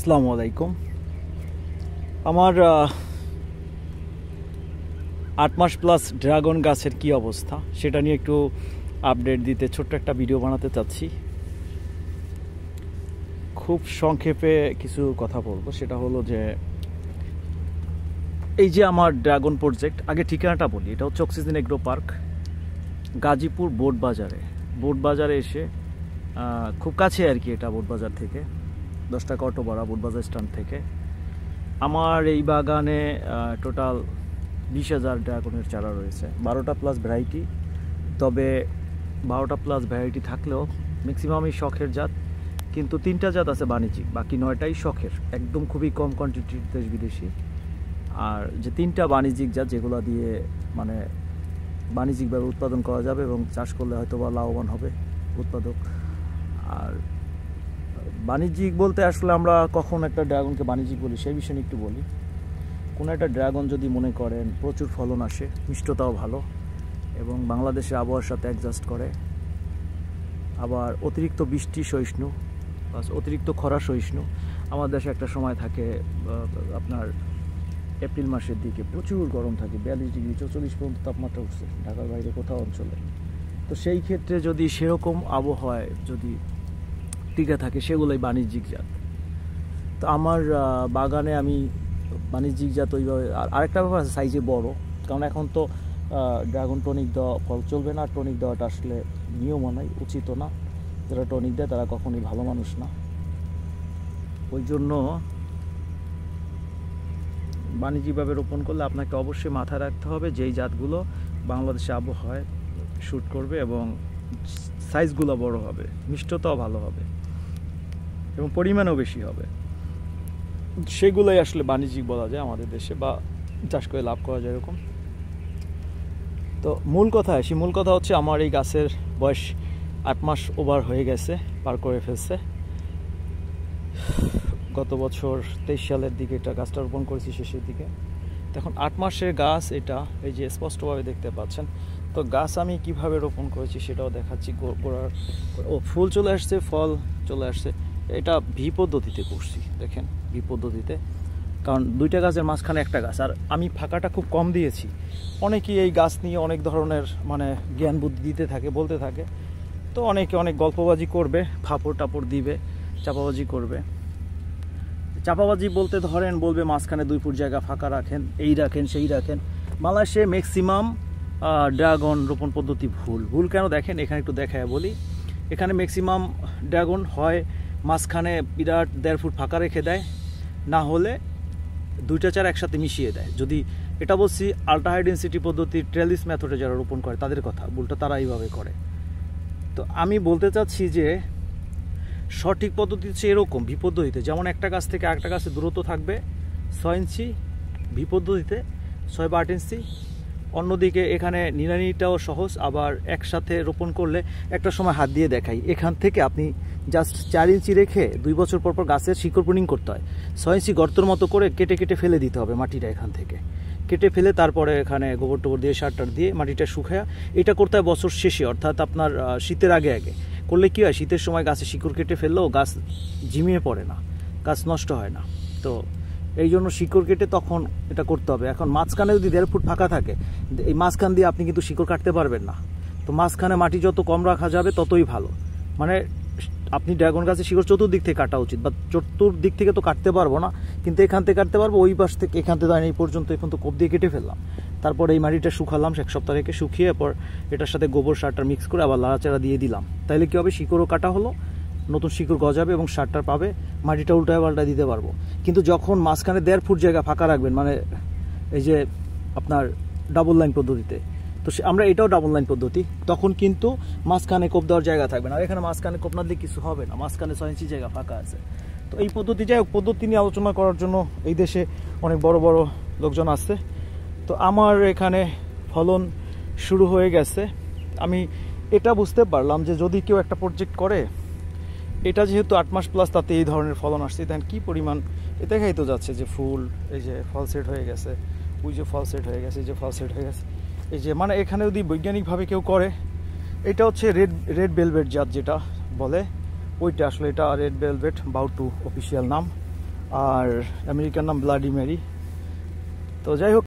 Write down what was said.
আসসালামু আলাইকুম। আমার 8 মাস প্লাস ড্রাগন গাছের কি অবস্থা সেটা নিয়ে একটু আপডেট দিতে ছোট্ট একটা ভিডিও বানাতে চাচ্ছি। খুব সংক্ষেপে কিছু কথা বলবো, সেটা হলো যে এই যে আমার ড্রাগন প্রজেক্ট, আগে ঠিকানাটা বলি। এটা হচ্ছে oxygen agro park, Gazipur boat বাজারে এসে খুব কাছে আর কি। এটা বোট বাজার থেকে 10 টাকা অটো ভাড়া, বোট বাজার স্ট্যান্ড থেকে। আমার এই বাগানে টোটাল 20,000 ড্রাগনের চারা রয়েছে, 12টা প্লাস ভ্যারাইটি। তবে 12টা প্লাস ভ্যারাইটি থাকলেও ম্যাক্সিমামই শখের জাত, কিন্তু 3টা জাত আছে বাণিজ্যিক, বাকি 9টাই শখের, একদম খুবই কম কোয়ান্টিটির দেশ বিদেশি। আর যে 3টা বাণিজ্যিক জাত, যেগুলো দিয়ে মানে বাণিজ্যিকভাবে উৎপাদন করা যাবে এবং চাষ করলে হয়তো বা লাভবান হবে উৎপাদক। আর বাণিজ্যিক বলতে আসলে আমরা কখন একটা ড্রাগনকে বাণিজ্যিক বলি সেই বিষয়ে একটু বলি। কোনো একটা ড্রাগন যদি মনে করেন প্রচুর ফলন আসে, মিষ্টতাও ভালো এবং বাংলাদেশের আবহাওয়ার সাথে অ্যাডজাস্ট করে, আবার অতিরিক্ত বৃষ্টি সহিষ্ণু প্লাস অতিরিক্ত খরা সহিষ্ণু। আমাদের দেশে একটা সময় থাকে আপনার এপ্রিল মাসের দিকে প্রচুর গরম থাকে, 42 ডিগ্রি 44 পর্যন্ত তাপমাত্রা উঠছে ঢাকার বাইরে কোথাও অঞ্চলে। তো সেই ক্ষেত্রে যদি সেরকম আবহাওয়ায় যদি টিকে থাকে, সেগুলোই বাণিজ্যিক জাত। তো আমার বাগানে আমি বাণিজ্যিক জাত ওইভাবে। আর আরেকটা ব্যাপার আছে, সাইজে বড়, কারণ এখন তো ড্রাগন টনিক দেওয়া ফল চলবে না। টনিক দেওয়াটা আসলে নিয়মও নাই, উচিতও না। যারা টনিক দেয় তারা কখনোই ভালো মানুষ না। ওই জন্য বাণিজ্যিকভাবে রোপণ করলে আপনাকে অবশ্যই মাথায় রাখতে হবে যেই জাতগুলো বাংলাদেশে আবহাওয়ায় শ্যুট করবে এবং সাইজগুলো বড় হবে, মিষ্টতাও ভালো হবে এবং পরিমাণও বেশি হবে, সেগুলোই আসলে বাণিজ্যিক বলা যায় আমাদের দেশে, বা চাষ করে লাভ করা যায় এরকম। তো মূল কথা হচ্ছে আমার এই গাছের বয়স 8 মাস ওভার হয়ে গেছে, পার করে ফেলছে। গত বছর 23 সালের দিকে এটা গাছটা রোপণ করেছি, শেষের দিকে। এখন 8 মাসের গাছ এটা, এই যে স্পষ্টভাবে দেখতে পাচ্ছেন। তো গাছ আমি কিভাবে রোপণ করেছি সেটাও দেখাচ্ছি। গোড়ার ফুল চলে আসছে, ফল চলে আসছে। এটা ভি পদ্ধতিতে করছি, দেখেন, ভি পদ্ধতিতে, কারণ 2টা গাছের মাঝখানে একটা গাছ। আর আমি ফাঁকাটা খুব কম দিয়েছি। অনেকেই এই গাছ নিয়ে অনেক ধরনের মানে জ্ঞান বুদ্ধি দিতে থাকে, বলতে থাকে। তো অনেকে অনেক গল্পবাজি করবে, ফাপড় টাপড় দিবে, চাপাবাজি করবে। চাপাবাজি বলতে ধরেন বলবে মাঝখানে 2 ফুট জায়গা ফাঁকা রাখেন, এই রাখেন সেই রাখেন। বাংলাদেশে ম্যাক্সিমাম ড্রাগন রোপণ পদ্ধতি ভুল কেন দেখেন, এখানে একটু দেখায় বলি। এখানে ম্যাক্সিমাম ড্রাগন হয় মাঝখানে বিরাট 1.5 ফুট ফাঁকা রেখে দেয়, না হলে 2টা চারা একসাথে মিশিয়ে দেয়। যদি এটা বলছি আল্ট্রা হাই ডেন্সিটি পদ্ধতি, ট্রেলিস মেথডে যারা রোপণ করে তাদের কথা, ভুলটা তারা এইভাবে করে। তো আমি বলতে চাচ্ছি যে সঠিক পদ্ধতি হচ্ছে এরকম, ভি পদ্ধতিতে, যেমন একটা গাছ থেকে আরেকটা গাছের দূরত্ব থাকবে 6 ইঞ্চি, ভি পদ্ধতিতে 6 বা 8 ইঞ্চি। অন্যদিকে এখানে নিড়ানিটাও সহজ, আবার একসাথে রোপণ করলে একটা সময় হাত দিয়ে দেখাই, এখান থেকে আপনি জাস্ট 4 ইঞ্চি রেখে 2 বছর পর গাছের শিকড় প্রুনিং করতে হয়। 6 ইঞ্চি গর্তর মতো করে কেটে ফেলে দিতে হবে মাটিটা, এখান থেকে কেটে ফেলে তারপরে এখানে গোবর টোবর দিয়ে সার টার দিয়ে মাটিটা শুকায়। এটা করতে হয় বছর শেষে, অর্থাৎ আপনার শীতের আগে করলে কী হয়, শীতের সময় গাছে শিকড় কেটে ফেললেও গাছ ঝিমিয়ে পড়ে না, গাছ নষ্ট হয় না। তো এই জন্য শিকড় কেটে তখন এটা করতে হবে। এখন মাঝখানে যদি 1.5 ফুট ফাঁকা থাকে, এই মাঝখান দিয়ে আপনি কিন্তু শিকড় কাটতে পারবেন না। তো মাঝখানে মাটি যত কম রাখা যাবে ততই ভালো। মানে আপনি ড্রাগন গাছের শিকড় চতুর্দিক থেকে কাটা উচিত, বা চতুর্দিক থেকে তো কাটতে পারবো না, কিন্তু এখান থেকে কাটতে পারবো। ওই পাশ থেকে এখান থেকে এই পর্যন্ত এখন তো কোপ দিয়ে কেটে ফেললাম। তারপর এই মাটিটা শুকালাম 1 সপ্তাহ রেখে, শুকিয়ে পর এটার সাথে গোবর সারটা মিক্স করে আবার লাড়াচাড়া দিয়ে দিলাম। তাইলে কী হবে, শিকড়ও কাটা হলো, নতুন শিকড় গজাবে এবং সারটা পাবে, মাটিটা উল্টায় পাল্টা দিতে পারবো। কিন্তু যখন মাঝখানে 1.5 ফুট জায়গা ফাঁকা রাখবেন, মানে এই যে আপনার ডাবল লাইন পদ্ধতিতে, তো আমরা এটাও ডাবল লাইন পদ্ধতি, তখন কিন্তু মাঝখানে কোপ দেওয়ার জায়গা থাকবে না। আর এখানে মাঝখানে কোপ না দিলে কিছু হবে না, মাঝখানে 6 ইঞ্চি জায়গা ফাঁকা আছে। তো এই পদ্ধতি, যাই হোক, পদ্ধতি নিয়ে আলোচনা করার জন্য এই দেশে অনেক বড় বড় লোকজন আছে। তো আমার এখানে ফলন শুরু হয়ে গেছে। আমি এটা বুঝতে পারলাম যে যদি কেউ একটা প্রজেক্ট করে, এটা যেহেতু 8 মাস প্লাস, তাতে এই ধরনের ফলন আসছে, দেখেন কী পরিমাণ। এ দেখাই তো যাচ্ছে যে ফুল, এই যে ফল সেট হয়ে গেছে, ওই যে ফল সেট হয়ে গেছে, এই যে ফল সেট হয়ে গেছে, এই যে মানে এখানে যদি বৈজ্ঞানিকভাবে কেউ করে, এটা হচ্ছে রেড ভেলভেট জাত যেটা বলে, ওইটা আসলে এটা রেড ভেলভেট বাউটু অফিসিয়াল নাম। আর আমেরিকার নাম ব্লাডি মেরি। তো যাই হোক,